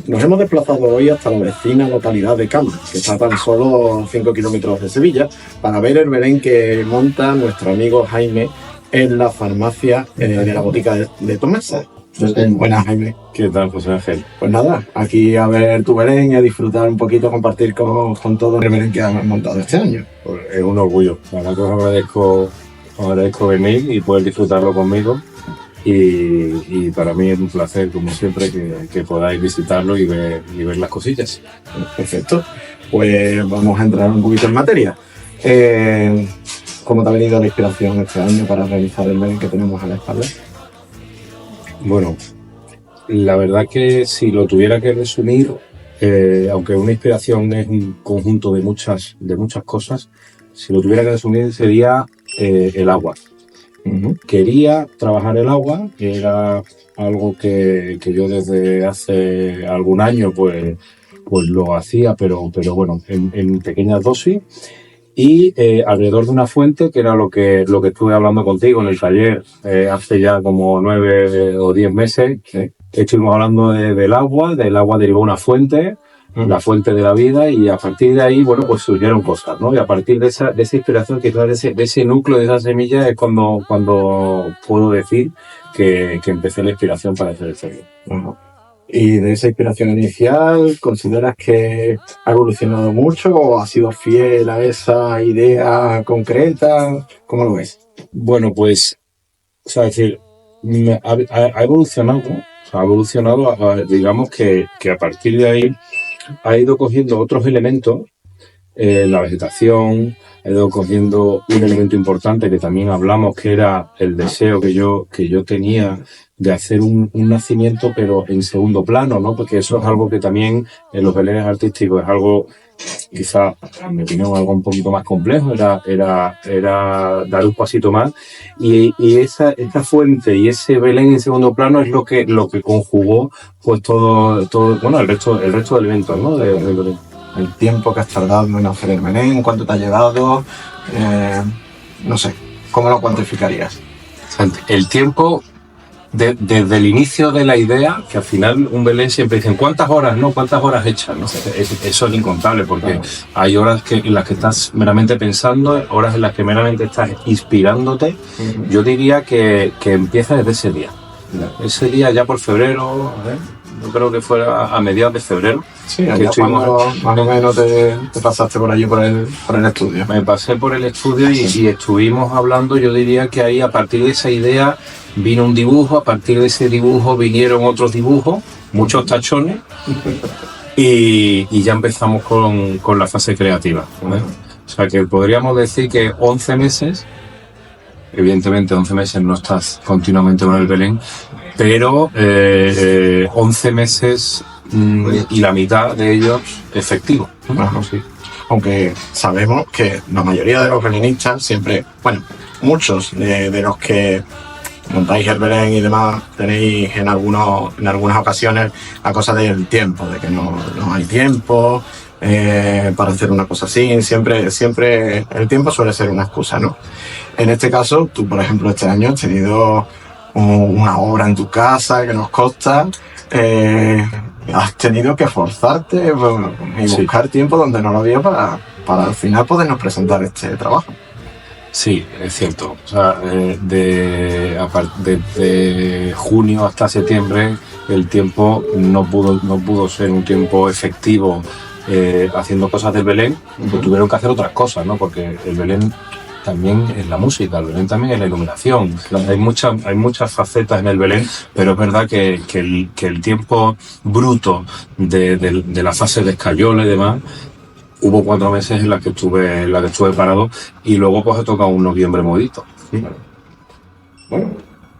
Nos hemos desplazado hoy hasta la vecina localidad de Cama, que está a tan solo 5 kilómetros de Sevilla, para ver el Belén que monta nuestro amigo Jaime en la farmacia de la botica de Tomasa. Buenas, Jaime. ¿Qué tal, José Ángel? Pues nada, aquí a ver tu Belén y a disfrutar un poquito, compartir con todo el Belén que has montado este año. Pues es un orgullo. La verdad que os agradezco venir y poder disfrutarlo conmigo. Y para mí es un placer, como siempre, que podáis visitarlo y ver las cosillas. Perfecto. Pues vamos a entrar un poquito en materia. ¿Cómo te ha venido la inspiración este año para realizar el Belén que tenemos a la espalda? Bueno, la verdad que si lo tuviera que resumir, aunque una inspiración es un conjunto de muchas cosas, si lo tuviera que resumir sería el agua. Quería trabajar el agua, que era algo que yo desde hace algún año pues lo hacía, pero bueno, en pequeñas dosis. Y alrededor de una fuente, que era lo que estuve hablando contigo en el taller hace ya como 9 o 10 meses, estuvimos hablando del agua derivó una fuente, la fuente de la vida, y a partir de ahí, bueno, pues surgieron cosas, ¿no? Y a partir de esa inspiración, quizás de ese núcleo, de esa semilla, es cuando puedo decir que empecé la inspiración para hacer el sello. ¿Y de esa inspiración inicial, consideras que ha evolucionado mucho o ha sido fiel a esa idea concreta? ¿Cómo lo ves? Bueno, pues, o sea, es decir, ha evolucionado, ¿no? O sea, ha evolucionado, digamos que a partir de ahí ha ido cogiendo otros elementos, la vegetación, ha ido cogiendo un elemento importante que también hablamos, que era el deseo que yo tenía de hacer un nacimiento, pero en segundo plano, ¿no? Porque eso es algo que también en los belenes artísticos es algo, quizá, en mi opinión, algo un poquito más complejo, era dar un pasito más, y esa fuente y ese Belén en segundo plano es lo que conjugó pues todo, bueno, el resto de elementos, ¿no? de Belén. El tiempo que has tardado en hacer el Belén, cuánto te ha llevado, no sé, ¿cómo lo cuantificarías? El tiempo desde el inicio de la idea, que al final un Belén siempre dicen ¿cuántas horas echas? ¿No? Eso es incontable, porque hay horas en las que estás meramente pensando, horas en las que meramente estás inspirándote. Yo diría que empieza desde ese día. Ese día ya por febrero, yo creo que fue a mediados de febrero. Sí, allá cuando más o menos te pasaste por allí por el estudio. Me pasé por el estudio y estuvimos hablando. Yo diría que ahí, a partir de esa idea, vino un dibujo, a partir de ese dibujo vinieron otros dibujos, muchos tachones, y ya empezamos con la fase creativa, ¿vale? O sea que podríamos decir que 11 meses, evidentemente 11 meses no estás continuamente con el Belén, pero 11 meses y la mitad de ellos efectivos. Ajá, sí. Aunque sabemos que la mayoría de los belenistas siempre, bueno, muchos de los que montáis el Belén y demás, tenéis en algunas ocasiones la cosa del tiempo, de que no hay tiempo para hacer una cosa así. Siempre el tiempo suele ser una excusa, ¿no? En este caso, tú, por ejemplo, este año has tenido una obra en tu casa que nos consta, has tenido que esforzarte y buscar tiempo donde no lo había para al final podernos presentar este trabajo. Sí, es cierto. O sea, desde junio hasta septiembre el tiempo no pudo ser un tiempo efectivo haciendo cosas del Belén. Pues tuvieron que hacer otras cosas, ¿no? Porque el Belén también es la música, el Belén también es la iluminación. Hay muchas facetas en el Belén, pero es verdad que el tiempo bruto de la fase de escayola y demás, hubo 4 meses en las que estuve parado, y luego pues he tocado un noviembre modito. ¿Sí? Bueno,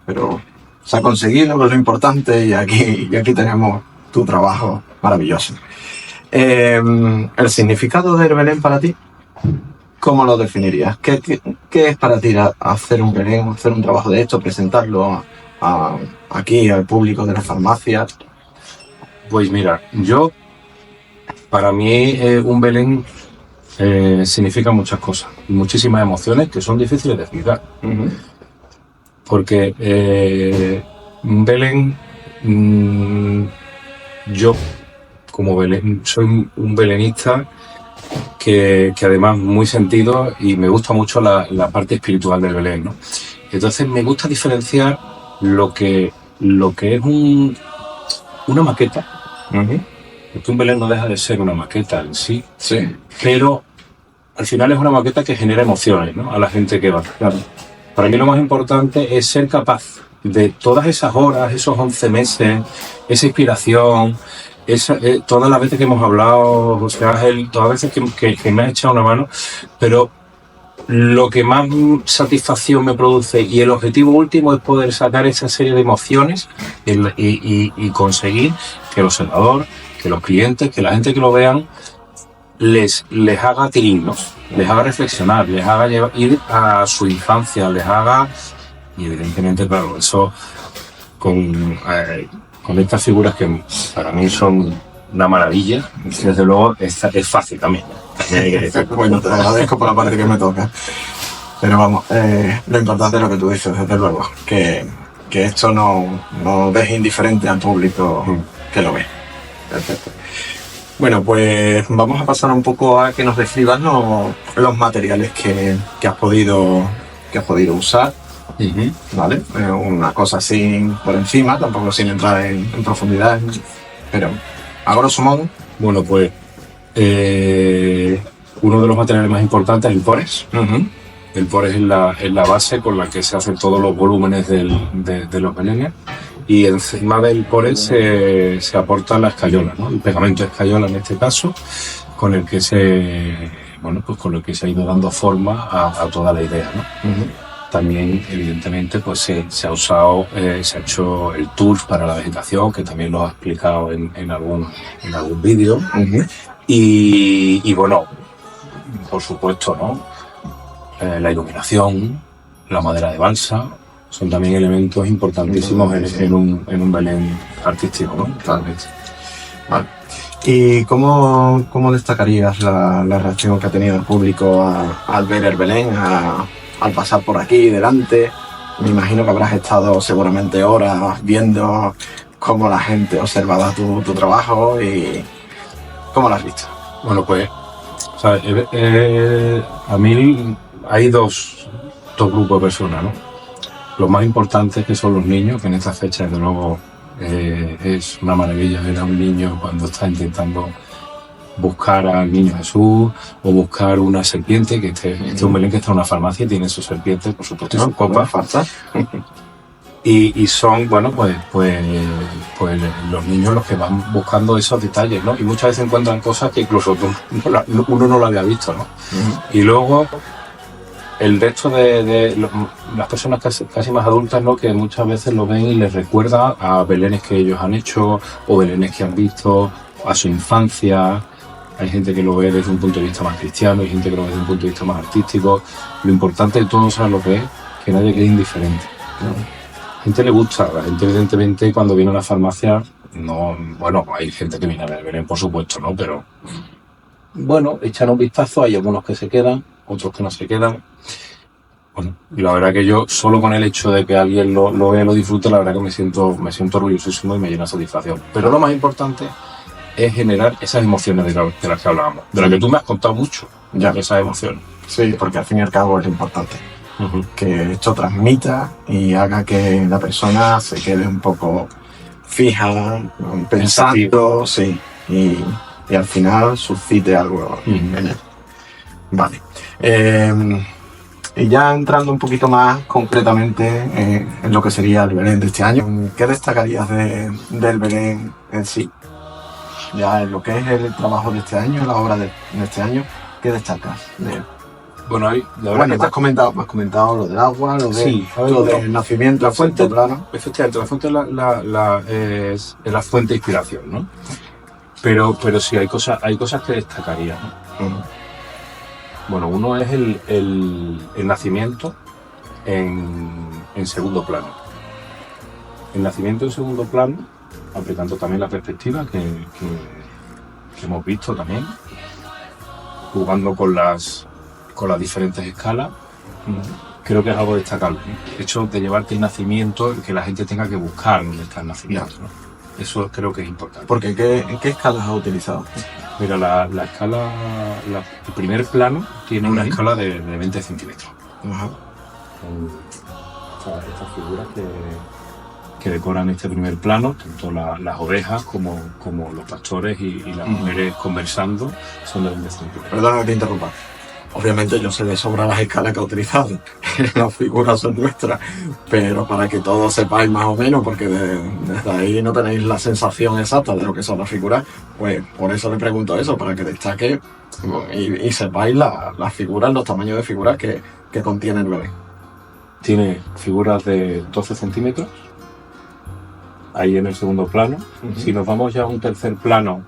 pero se ha conseguido, que es lo importante, y aquí tenemos tu trabajo maravilloso. ¿El significado del Belén para ti? ¿Cómo lo definirías? ¿Qué es para ti hacer un Belén, hacer un trabajo de esto, presentarlo aquí al público de las farmacias? Pues mira, para mí un Belén significa muchas cosas, muchísimas emociones que son difíciles de explicar. Porque un Belén, yo soy un belenista que además muy sentido y me gusta mucho la parte espiritual del Belén, ¿no? Entonces me gusta diferenciar lo que es una maqueta. Porque un Belén no deja de ser una maqueta en sí, Sí. pero al final es una maqueta que genera emociones, ¿no? A la gente que va. Claro. Para mí lo más importante es ser capaz de todas esas horas, esos 11 meses, esa inspiración, todas las veces que hemos hablado, José Ángel, todas las veces que me has echado una mano, pero lo que más satisfacción me produce y el objetivo último es poder sacar esa serie de emociones y conseguir que el observador, que los clientes, que la gente que lo vean, les haga tirín, ¿no? Les haga reflexionar, les haga ir a su infancia, les haga... Y evidentemente, claro, eso con estas figuras que para mí son una maravilla, desde luego es fácil también. Hay que decir. Bueno, te agradezco por la parte que me toca. Pero vamos, lo importante es lo que tú dices, desde luego, que esto no deje indiferente al público que lo ve. Perfecto. Bueno, pues vamos a pasar un poco a que nos describas los materiales que has podido usar. ¿Vale? Una cosa así por encima, tampoco sin entrar en profundidad, pero a grosso modo. Bueno, pues uno de los materiales más importantes es el Pores. El Pores es la base con la que se hacen todos los volúmenes de los belenes, y encima del Pores se aporta la escayola, ¿no? El pegamento de escayola en este caso, con el que se ha ido dando forma a toda la idea, ¿no? También, evidentemente, pues se ha usado, se ha hecho el tour para la vegetación, que también lo ha explicado en algún vídeo. Y bueno, por supuesto, ¿no? La iluminación, la madera de balsa, son también elementos importantísimos en un Belén artístico, ¿no? Totalmente. Vale. ¿Y cómo destacarías la reacción que ha tenido el público al ver el Belén, al pasar por aquí delante? Me imagino que habrás estado seguramente horas viendo cómo la gente observaba tu trabajo y cómo lo has visto. Bueno, pues, ¿sabes? A mí hay dos grupos de personas, ¿no? Los más importantes, que son los niños, que en esta fecha, desde luego, es una maravilla ver a un niño cuando está intentando buscar al niño Jesús o buscar una serpiente, que este es un Belén que está en una farmacia y tiene su serpiente, por supuesto, y sus copas. Y son, bueno, pues los niños los que van buscando esos detalles, ¿no? Y muchas veces encuentran cosas que incluso uno no lo había visto, ¿no? Y luego el resto de las personas casi más adultas, ¿no? Que muchas veces lo ven y les recuerda a belenes que ellos han hecho o belenes que han visto, a su infancia. Hay gente que lo ve desde un punto de vista más cristiano, hay gente que lo ve desde un punto de vista más artístico. Lo importante de todo, ¿sabes lo que es? Que nadie quede indiferente, ¿no? A la gente le gusta, la gente evidentemente cuando viene a la farmacia, hay gente que viene a ver Belén, por supuesto, ¿no? Pero bueno, echan un vistazo, hay algunos que se quedan, otros que no se quedan. Bueno, y la verdad que yo, solo con el hecho de que alguien lo vea y lo disfrute, la verdad que me siento orgullosísimo y me llena de satisfacción. Pero lo más importante es generar esas emociones de las que hablábamos, de las que tú me has contado mucho, ya, esas emociones. Sí, porque al fin y al cabo es importante que esto transmita y haga que la persona se quede un poco fija, pensando, sí, y al final suscite algo en él. Vale. Y ya entrando un poquito más concretamente en lo que sería el Belén de este año, ¿qué destacarías del Belén en sí? Ya en lo que es el trabajo de este año, la obra de este año, ¿qué destacas de él? Bueno, me has comentado lo del agua, lo del nacimiento, la fuente, efectivamente, la fuente es la fuente de inspiración, ¿no? Pero sí, hay cosas que destacaría, ¿no? Bueno, uno es el nacimiento en segundo plano. El nacimiento en segundo plano, aplicando también la perspectiva que hemos visto también, jugando con las diferentes escalas, creo que es algo destacable, ¿no? El hecho de llevarte el nacimiento, que la gente tenga que buscar dónde está el nacimiento, ¿no? Eso creo que es importante. Porque ¿qué escalas has utilizado? Mira, la escala, el primer plano tiene una Ujú. escala de 20 centímetros. Ajá. Estas figuras que decoran este primer plano, tanto las ovejas como los pastores y las mujeres conversando, son de 20 centímetros. Perdona que te interrumpa. Obviamente yo sé de sobra las escalas que he utilizado. Las figuras son nuestras. Pero para que todos sepáis más o menos, porque desde ahí no tenéis la sensación exacta de lo que son las figuras, pues por eso le pregunto eso, para que destaque y sepáis las figuras, los tamaños de figuras que contiene el bebé. Tiene figuras de 12 centímetros, ahí en el segundo plano. Ujú. Si nos vamos ya a un tercer plano,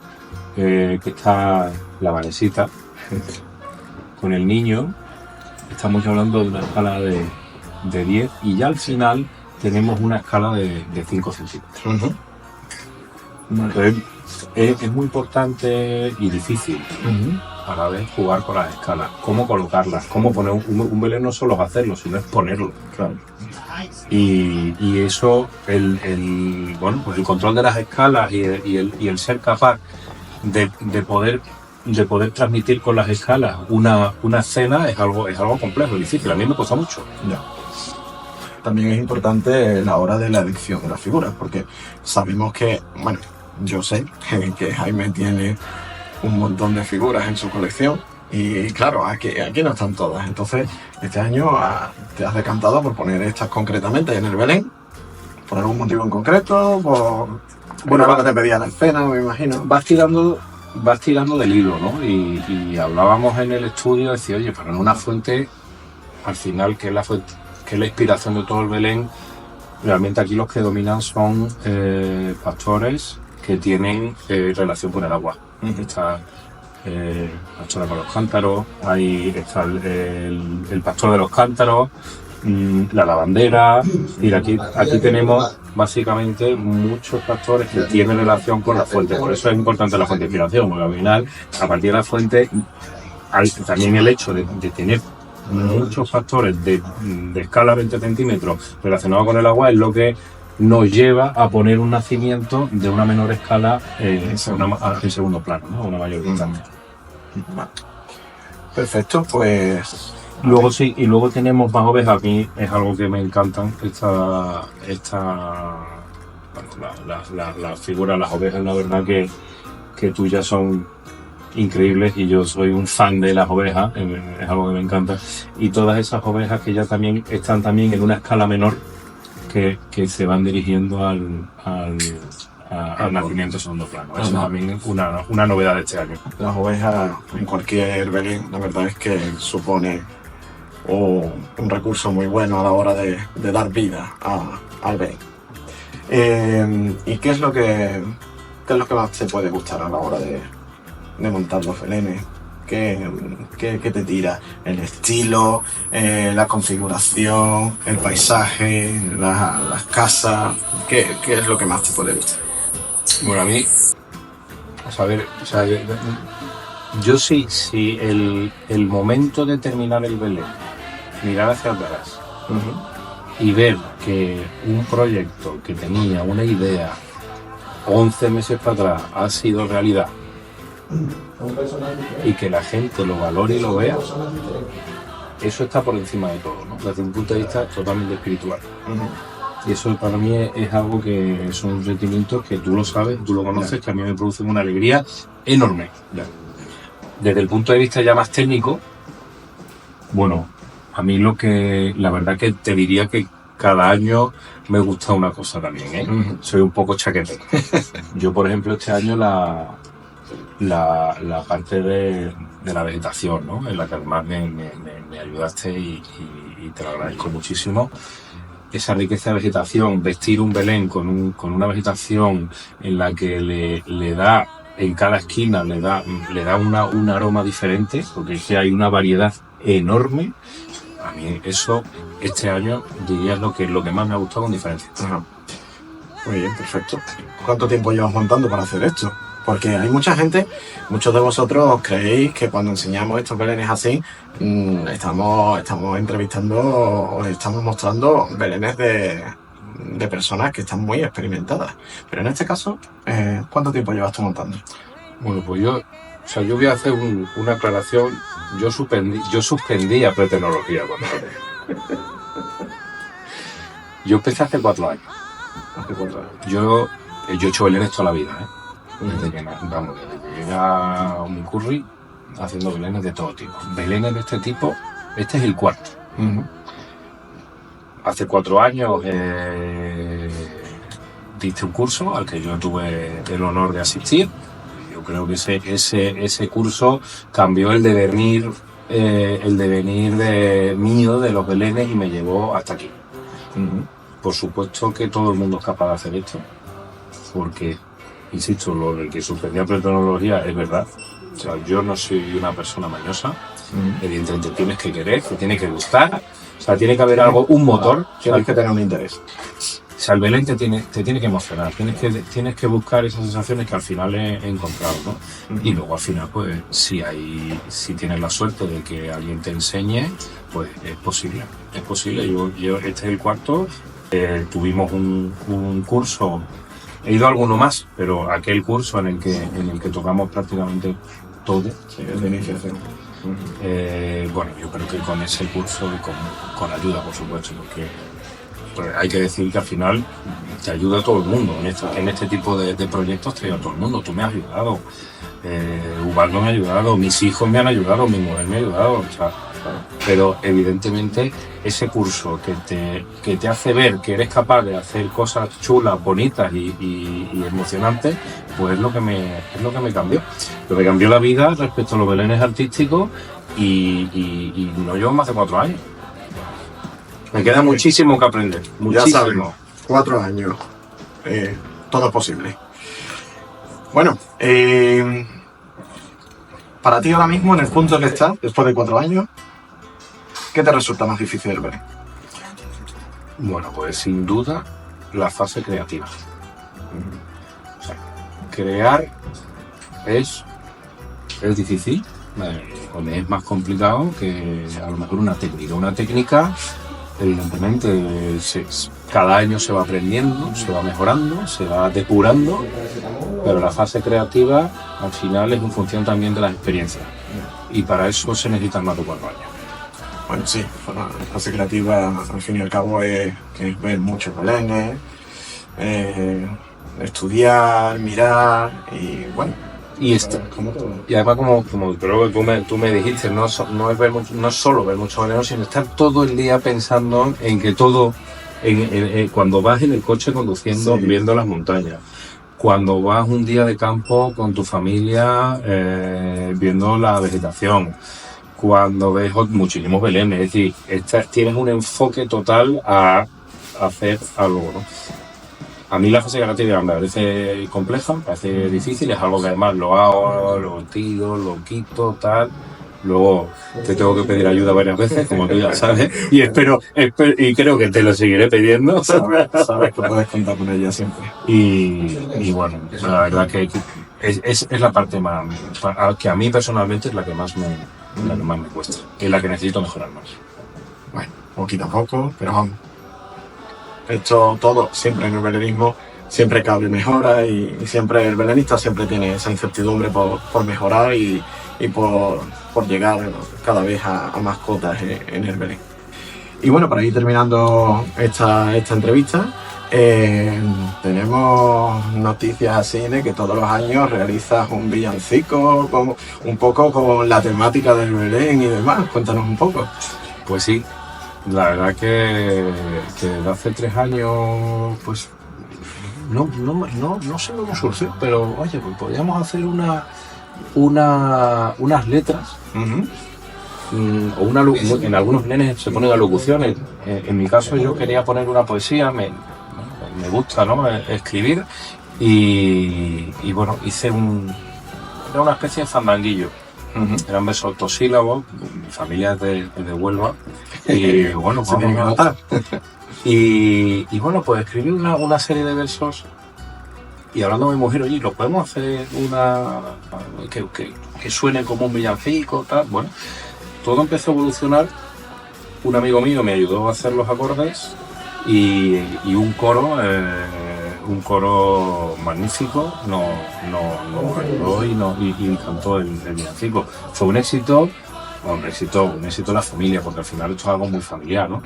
que está la vanesita, con el niño, estamos ya hablando de una escala de 10 y ya al final tenemos una escala de 5 centímetros. Ujú. Entonces, es muy importante y difícil a la vez jugar con las escalas, cómo colocarlas, cómo poner un Belén. No solo es hacerlo, sino es ponerlo. Claro. Y eso, bueno, pues el control de las escalas y el ser capaz de poder transmitir con las escalas una escena es algo complejo y difícil. A mí me cuesta mucho. Ya. También es importante la hora de la elección de las figuras, porque sabemos que, bueno, yo sé que Jaime tiene un montón de figuras en su colección y claro, aquí no están todas. Entonces, este año te has decantado por poner estas concretamente en el Belén, por algún motivo en concreto, bueno, lo que te pedía la escena, me imagino. Vas tirando del hilo, ¿no? Y hablábamos en el estudio, decía, oye, pero en una fuente, al final, que es la fuente, que es la inspiración de todo el Belén, realmente aquí los que dominan son pastores que tienen relación con el agua. Está pastora con los cántaros, ahí está el pastor de los cántaros, la lavandera, y aquí tenemos básicamente muchos pastores que tienen relación con la fuente. Por eso es importante la fuente de inspiración, porque al final, a partir de la fuente, hay también el hecho de tener muchos pastores de escala 20 centímetros relacionados con el agua es lo que nos lleva a poner un nacimiento de una menor escala en segundo plano, ¿no? Una mayor distancia. Perfecto, pues... Luego sí, y luego tenemos más ovejas. A mí es algo que me encantan, las figuras, las ovejas, la verdad que tuyas son increíbles y yo soy un fan de las ovejas, es algo que me encanta. Y todas esas ovejas que ya también están también en una escala menor que se van dirigiendo al nacimiento segundo plano. Eso también es una novedad de este año. Las ovejas en cualquier Belén, la verdad es que supone un recurso muy bueno a la hora de dar vida al Belén. ¿Y qué es lo que más te puede gustar a la hora de montar los belenes? ¿Qué te tira? ¿El estilo, la configuración, el paisaje, las casas? ¿Qué es lo que más te puede gustar? Bueno, a mí, yo sí, el momento de terminar el Belén, mirar hacia atrás y ver que un proyecto que tenía una idea 11 meses para atrás ha sido realidad y que la gente lo valore y lo vea, eso está por encima de todo, ¿no? Desde un punto de vista totalmente espiritual. Y eso para mí es algo que son sentimientos que tú lo sabes, tú lo conoces, que a mí me producen una alegría enorme. Desde el punto de vista ya más técnico, bueno, a mí la verdad que te diría que cada año me gusta una cosa también, ¿eh? Soy un poco chaquetero. Yo, por ejemplo, este año la parte de la vegetación, ¿no? En la que además me ayudaste y te lo agradezco muchísimo. Esa riqueza de vegetación, vestir un Belén con una vegetación en la que le da, en cada esquina le da un aroma diferente, porque es que hay una variedad enorme. A mí eso, este año, diría es lo que más me ha gustado con diferencia. Ajá. Muy bien, perfecto. ¿Cuánto tiempo llevas montando para hacer esto? Porque hay mucha gente, muchos de vosotros creéis que cuando enseñamos estos belenes así, estamos entrevistando o estamos mostrando belenes de de personas que están muy experimentadas. Pero en este caso, ¿cuánto tiempo llevas tú montando? Bueno, pues yo voy a hacer una aclaración. Yo suspendí a pretecnología cuando yo empecé hace 4 años. Yo he hecho belenes toda la vida, desde que llegué a un curry haciendo belenes de todo tipo. Belenes de este tipo, este es el cuarto. Hace 4 años diste un curso al que yo tuve el honor de asistir. Yo creo que ese curso cambió el devenir mío de los belenes y me llevó hasta aquí. Por supuesto que todo el mundo es capaz de hacer esto, porque, insisto, lo del que suspendía pretecnología es verdad. O sea, yo no soy una persona mañosa. Evidentemente tienes que querer, te tiene que gustar, o sea, tiene que haber algo, un motor. Tienes que tener un interés. O sea, el Belén te tiene que emocionar, tienes que buscar esas sensaciones que al final he encontrado, ¿no? Y luego al final, pues, si tienes la suerte de que alguien te enseñe, pues es posible. Yo este es el cuarto, tuvimos un curso, he ido a alguno más, pero aquel curso en el que tocamos prácticamente todo. Sí, es de iniciación. Bueno, yo creo que con ese curso y con ayuda, por supuesto, porque pues hay que decir que al final te ayuda a todo el mundo. En este tipo de proyectos te ayuda a todo el mundo. Tú me has ayudado, Ubaldo me ha ayudado, mis hijos me han ayudado, mi mujer me ha ayudado. O sea, pero evidentemente ese curso que te hace ver que eres capaz de hacer cosas chulas, bonitas y emocionantes, pues es lo que me cambió. Lo que cambió la vida respecto a los belenes artísticos y no llevo más de 4 años. Me queda muchísimo que aprender, muchísimo. Ya sabemos, 4 años, todo es posible. Bueno, para ti ahora mismo, en el punto en que estás, después de 4 años, ¿qué te resulta más difícil del Belén? Bueno, pues sin duda la fase creativa. O sea, crear es difícil, es más complicado que a lo mejor una técnica. Una técnica, evidentemente, cada año se va aprendiendo, se va mejorando, se va depurando, pero la fase creativa al final es en función también de las experiencias. Y para eso se necesitan más de 4 años. Bueno, sí, la fase creativa al fin y al cabo es ver muchos belenes, estudiar, mirar y bueno. Y además como creo que tú me dijiste, no es solo ver muchos belenes, sino estar todo el día pensando en que todo, cuando vas en el coche conduciendo, sí, viendo las montañas, cuando vas un día de campo con tu familia viendo la vegetación, cuando ves muchísimos belenes, es decir, tienes un enfoque total a hacer algo, ¿no? A mí la fase creativa me parece compleja, me parece difícil, es algo que además lo hago, lo tiro, lo quito, tal. Luego te tengo que pedir ayuda varias veces, como tú ya sabes, y espero y creo que te lo seguiré pidiendo. Sabes que puedes contar con ella siempre. Y bueno, la verdad que es la parte más, que a mí personalmente es la que más me cuesta, y la que necesito mejorar más. Bueno, poquito a poco, pero vamos. Esto todo, siempre en el belenismo, siempre cabe mejora y siempre el belenista siempre tiene esa incertidumbre por mejorar y por llegar cada vez a más cotas en el Belén. Y bueno, para ir terminando esta entrevista, tenemos noticias así de que todos los años realizas un villancico un poco con la temática del Belén y demás. Cuéntanos un poco. Pues sí. La verdad que desde hace 3 años, pues, no sé cómo surgió, pero oye, pues podríamos hacer unas letras, o en algunos nenes se ponen alocuciones. En mi caso yo quería poner una poesía, me gusta, ¿no?, escribir, y bueno, hice era una especie de fandanguillo. Eran versos octosílabos, mi familia es de Huelva, y bueno, y bueno, pues escribí una serie de versos, y hablando a mi mujer, oye, ¿lo podemos hacer que suene como un villancico, tal? Bueno, todo empezó a evolucionar. Un amigo mío me ayudó a hacer los acordes, y un coro magnífico nos ayudó y cantó el villancico. Fue un éxito de la familia, porque al final esto es algo muy familiar, ¿no?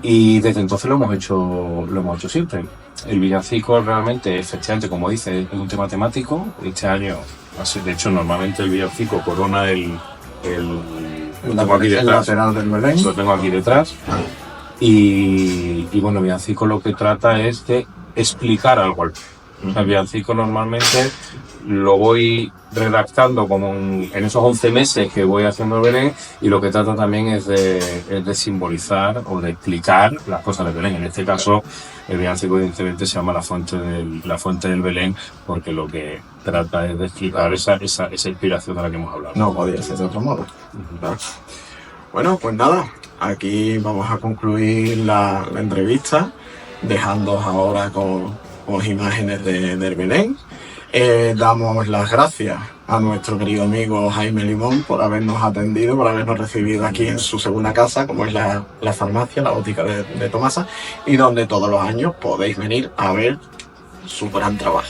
Y desde entonces lo hemos hecho siempre. El villancico realmente, efectivamente, como dice, es un tema temático. Este año, de hecho, normalmente el villancico corona el tengo aquí detrás. lateral del Belén. Lo tengo aquí detrás. Y bueno, el villancico lo que trata es de explicar algo. O sea, el villancico normalmente lo voy redactando como en esos 11 meses que voy haciendo el Belén, y lo que trata también es de simbolizar o de explicar las cosas del Belén. En este caso, el villancico evidentemente se llama La Fuente del Belén, porque lo que trata es de explicar esa inspiración de la que hemos hablado. No podía ser de otro modo. Claro. Bueno, pues nada, aquí vamos a concluir la entrevista, dejándoos ahora con imágenes del Belén. Damos las gracias a nuestro querido amigo Jaime Limón por habernos atendido, por habernos recibido aquí en su segunda casa, como es la farmacia, la botica de Tomasa, y donde todos los años podéis venir a ver su gran trabajo.